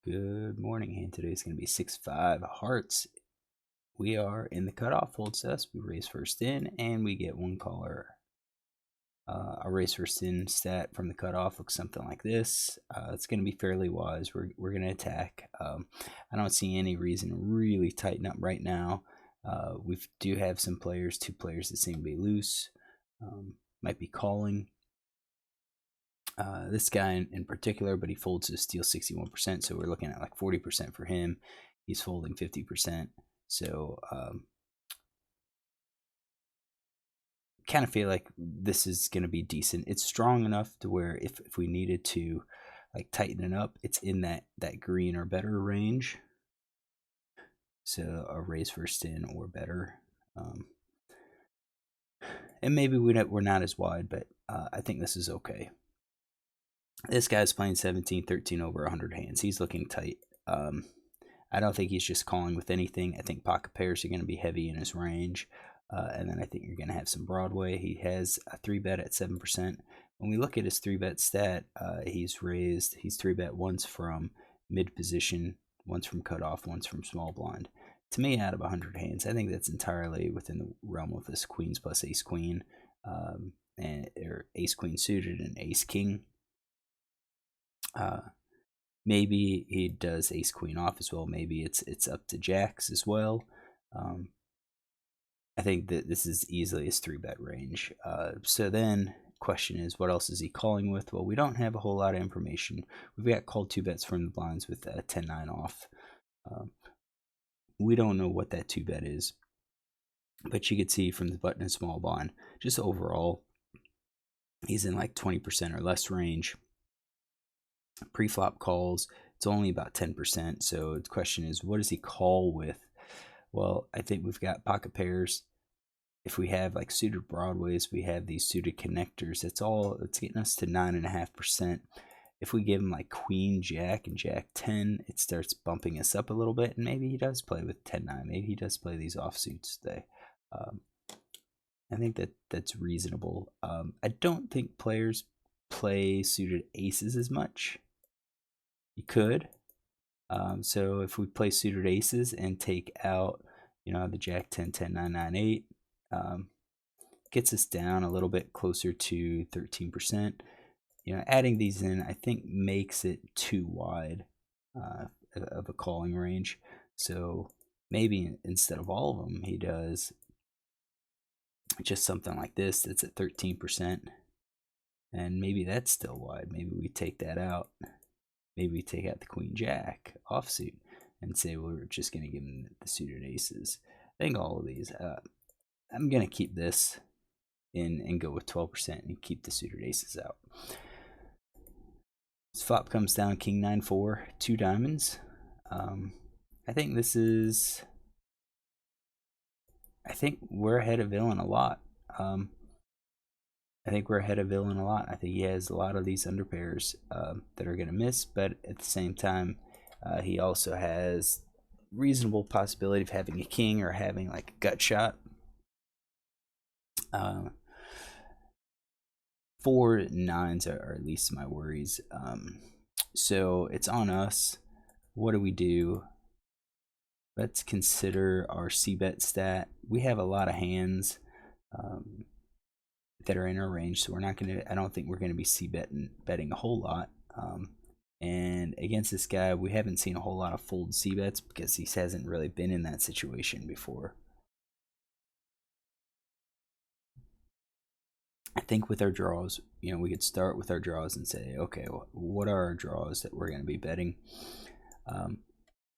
Good morning, and today's going to be 6-5 hearts. We are in the cutoff. Holds us. We raise first in, and we get one caller. Our raise first in stat from the cutoff looks something like this. It's going to be fairly wise. We're going to attack. I don't see any reason to really tighten up right now. We do have some players, 2 players that seem to be loose. Might be calling. This guy in particular, but he folds his steal 61%, so we're looking at like 40% for him. He's folding 50%, so kind of feel like this is going to be decent. It's strong enough to where if we needed to like tighten it up, it's in that green or better range. So a raise first in or better. And maybe we're not as wide, but I think this is okay. This guy's playing 17-13 over 100 hands. He's looking tight. I don't think he's just calling with anything. I think pocket pairs are going to be heavy in his range. And then I think you're going to have some Broadway. He has a 3-bet at 7%. When we look at his 3-bet stat, he's 3-bet once from mid position, once from cutoff, once from small blind. To me, out of 100 hands, I think that's entirely within the realm of this queens plus ace queen, or ace queen suited and ace king. Maybe he does ace queen off as well. Maybe it's up to jacks as well. I think that this is easily his 3-bet range. So then question is, what else is he calling with? Well, we don't have a whole lot of information. We've got called 2-bets from the blinds with 10-9 off. We don't know what that 2-bet is, but you could see from the button and small blind, just overall, he's in like 20% or less range. Pre-flop calls, it's only about 10%. So the question is, what does he call with? Well, I think we've got pocket pairs. If we have like suited broadways, we have these suited connectors. It's getting us to 9.5%. If we give him like queen jack and jack 10, it starts bumping us up a little bit. And maybe he does play with 10-9. Maybe he does play these offsuits today. I think that's reasonable. I don't think players play suited aces as much. You could. So if we play suited aces and take out, the jack 10, 10, 9, 9, 8, gets us down a little bit closer to 13%. Adding these in, I think, makes it too wide of a calling range. So maybe instead of all of them, he does just something like this that's at 13%. And maybe that's still wide. Maybe we take that out. Maybe we take out the queen jack offsuit and say, well, we're just going to give him the suited aces. I think all of these, I'm going to keep this in and go with 12% and keep the suited aces out. This flop comes down king 9-4, 2 diamonds. I think we're ahead of villain a lot. I think he has a lot of these underpairs that are going to miss, but at the same time, he also has reasonable possibility of having a king or having like a gut shot. 4 9s are at least my worries. So it's on us. What do we do? Let's consider our c-bet stat. We have a lot of hands that are in our range, so I don't think we're gonna be betting a whole lot. And against this guy, we haven't seen a whole lot of fold c-bets because he hasn't really been in that situation before. I think with our draws, we could start with our draws and say, okay, well, what are our draws that we're going to be betting? I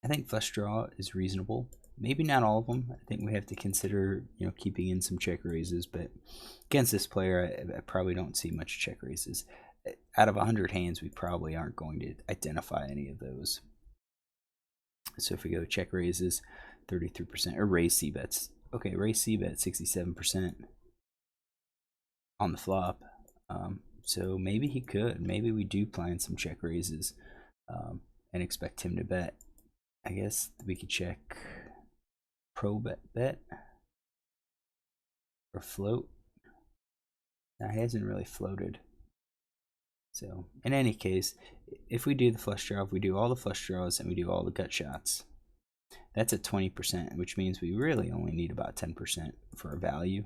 think flush draw is reasonable. Maybe not all of them. I think we have to consider, keeping in some check raises. But against this player, I probably don't see much check raises. Out of 100 hands, we probably aren't going to identify any of those. So if we go check raises, 33%, or raise c-bets. Okay, raise c-bet, 67% on the flop. So maybe he could. Maybe we do plan some check raises and expect him to bet. I guess we could check pro bet or float. Now he hasn't really floated, So in any case, if we do the flush draw, if we do all the flush draws and we do all the gut shots, that's at 20%, which means we really only need about 10% for a value.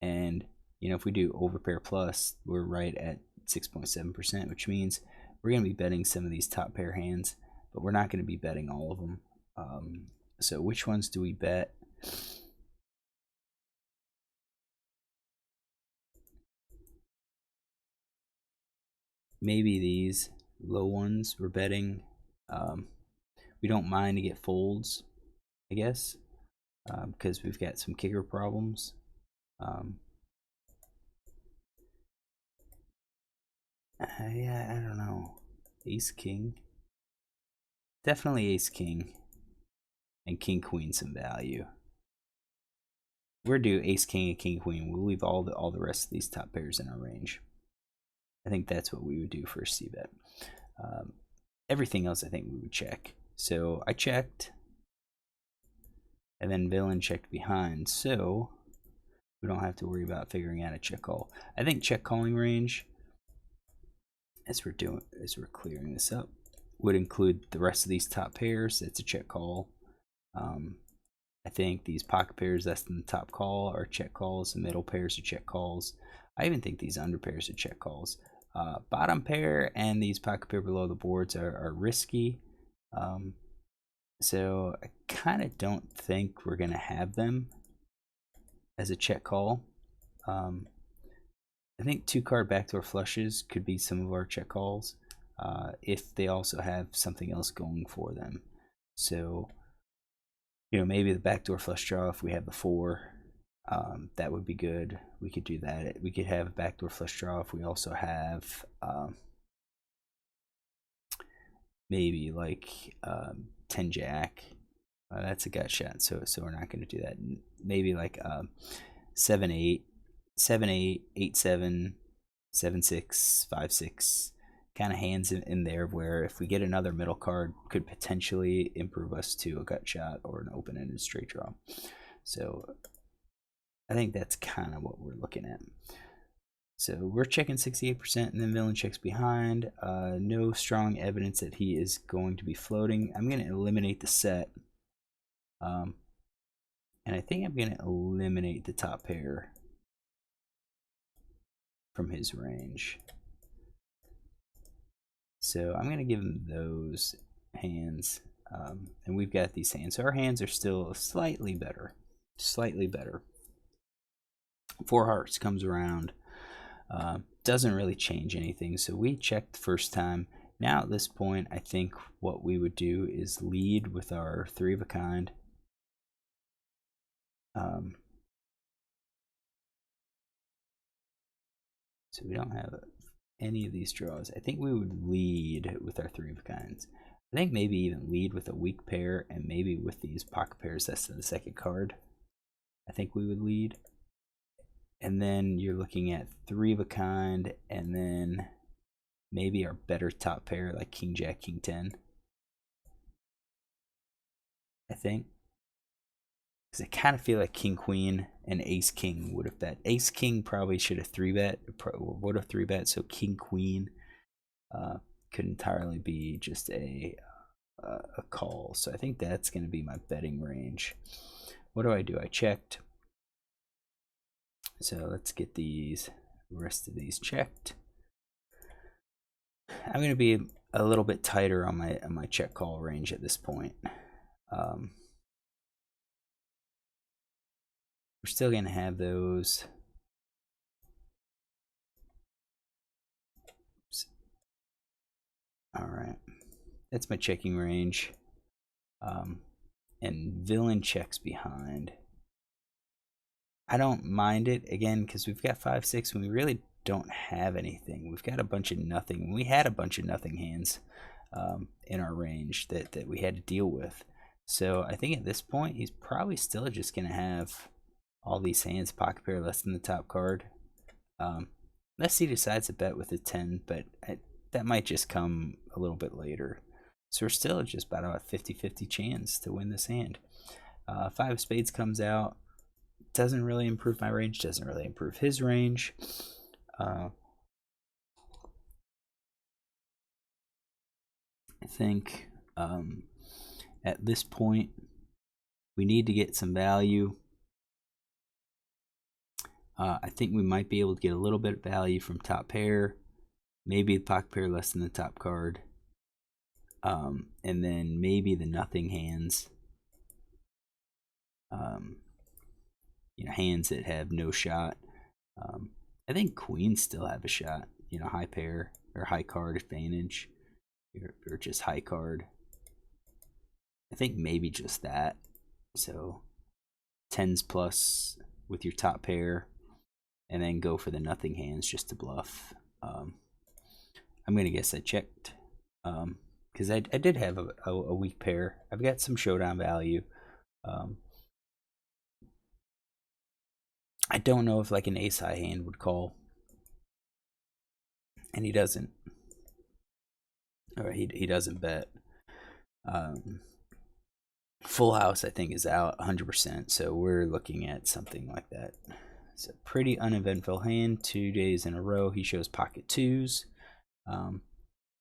And you know, if we do overpair plus, we're right at 6.7%, which means we're going to be betting some of these top pair hands, but we're not going to be betting all of them. So which ones do we bet? Maybe these low ones we're betting. We don't mind to get folds, I guess, because we've got some kicker problems. Yeah, I don't know. Ace King. Definitely Ace King. And King Queen some value. We're due Ace King and King Queen. We'll leave all the rest of these top pairs in our range. I think that's what we would do for a c-bet. Everything else I think we would check. So I checked, and then Villain checked behind, so we don't have to worry about figuring out a check call. I think check calling range, as we're clearing this up, would include the rest of these top pairs. That's a check call. I think these pocket pairs less than the top call are check calls. The middle pairs are check calls. I even think these under pairs are check calls. Bottom pair and these pocket pair below the boards are risky. So I kind of don't think we're going to have them as a check call. I think 2-card backdoor flushes could be some of our check calls if they also have something else going for them. So, you know, maybe the backdoor flush draw, if we have the 4, that would be good. We could do that. We could have a backdoor flush draw if we also have maybe like 10 jack. That's a gut shot, so we're not going to do that. Maybe like 7-8, 7-8, 8-7, 7-6, 5-6 kind of hands in there where if we get another middle card could potentially improve us to a gut shot or an open-ended straight draw. So I think that's kind of what we're looking at. So we're checking 68%, and then Villain checks behind. No strong evidence that he is going to be floating. I'm going to eliminate the set. And I think I'm going to eliminate the top pair from his range. So I'm going to give him those hands. And we've got these hands. So our hands are still slightly better. Slightly better. 4 hearts comes around. Doesn't really change anything. So we checked the first time. Now at this point, I think what we would do is lead with our 3 of a kind. So we don't have any of these draws. I think we would lead with our 3 of a kinds. I think maybe even lead with a weak pair and maybe with these pocket pairs that's the second card. I think we would lead. And then you're looking at 3 of a kind and then maybe our better top pair like King Jack, King 10. I think. Because I kind of feel like King Queen and Ace King would have bet. Ace King probably should have 3-bet, would have 3-bet. So King Queen could entirely be just a call. So I think that's going to be my betting range. What do? I checked. So let's get these rest of these checked. I'm going to be a little bit tighter on my check call range at this point. We're still going to have those. Oops. All right. That's my checking range. And Villain checks behind. I don't mind it, again, because we've got 5-6 and we really don't have anything. We've got a bunch of nothing. We had a bunch of nothing hands in our range that we had to deal with. So I think at this point, he's probably still just going to have all these hands pocket pair less than the top card. Unless he decides to bet with a 10, but that might just come a little bit later. So we're still just about a 50-50 chance to win this hand. 5 of spades comes out. Doesn't really improve my range. Doesn't really improve his range. I think at this point we need to get some value. I think we might be able to get a little bit of value from top pair, maybe the pocket pair less than the top card, and then maybe the nothing hands. Hands that have no shot. I think queens still have a shot. High pair or high card advantage, or just high card. I think maybe just that. So tens plus with your top pair, and then go for the nothing hands just to bluff. I'm gonna guess I checked, because I did have a weak pair. I've got some showdown value. I don't know if like an ace high hand would call, and he doesn't, or he doesn't bet. Full house I think is out 100%, so we're looking at something like that. It's a pretty uneventful hand. 2 days in a row he shows pocket twos.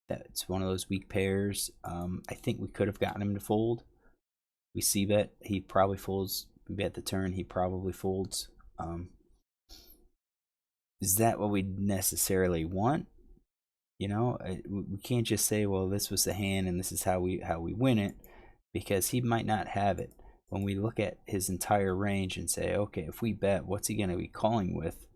That's one of those weak pairs. I think we could have gotten him to fold. We see bet, he probably folds. We bet the turn, he probably folds. Is that what we necessarily want? We can't just say, well, this was the hand and this is how we win it, because he might not have it. When we look at his entire range and say, okay, if we bet, what's he going to be calling with?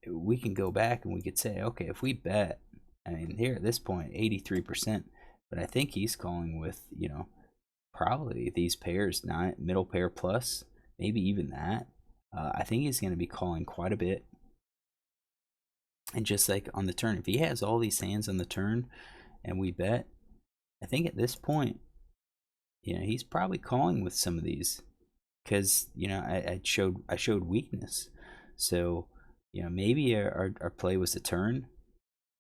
We can go back and we could say, okay, if we bet, I mean, here at this point, 83%, but I think he's calling with, probably these pairs, middle pair plus, maybe even that. I think he's going to be calling quite a bit. And just like on the turn, if he has all these hands on the turn and we bet, I think at this point, he's probably calling with some of these, because I showed weakness. So maybe our play was the turn.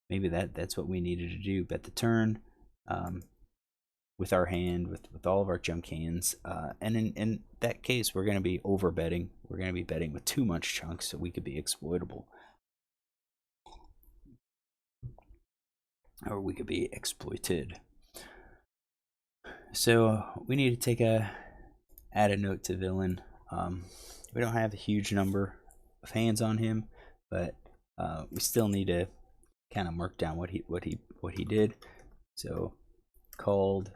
Maybe that's what we needed to do, bet the turn, with our hand, with all of our junk hands, and in that case we're going to be over betting. We're going to be betting with too much chunks, so we could be exploitable, or we could be exploited. So we need to add a note to villain. We don't have a huge number of hands on him, but we still need to kind of mark down what he did. So called,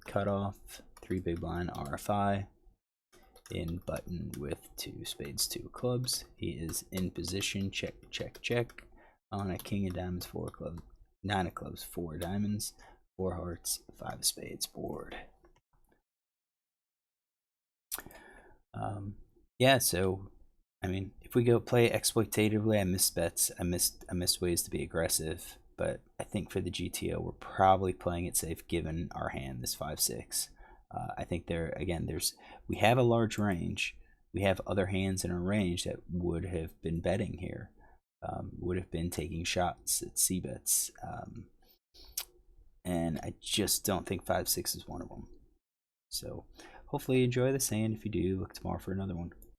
cut off, 3 big blind RFI, in button with 2 spades, 2 clubs. He is in position, check, check, check, on a king of diamonds, 4 clubs, 9 of clubs, 4 diamonds, 4 hearts, 5 of spades board. Yeah, so I mean, if we go play exploitatively, I missed bets. I missed ways to be aggressive. But I think for the GTO, we're probably playing it safe given our hand, this 5-6. I think we have a large range. We have other hands in our range that would have been betting here, would have been taking shots at c-bets. And I just don't think 5-6 is one of them. So hopefully you enjoy this hand. If you do, look tomorrow for another one.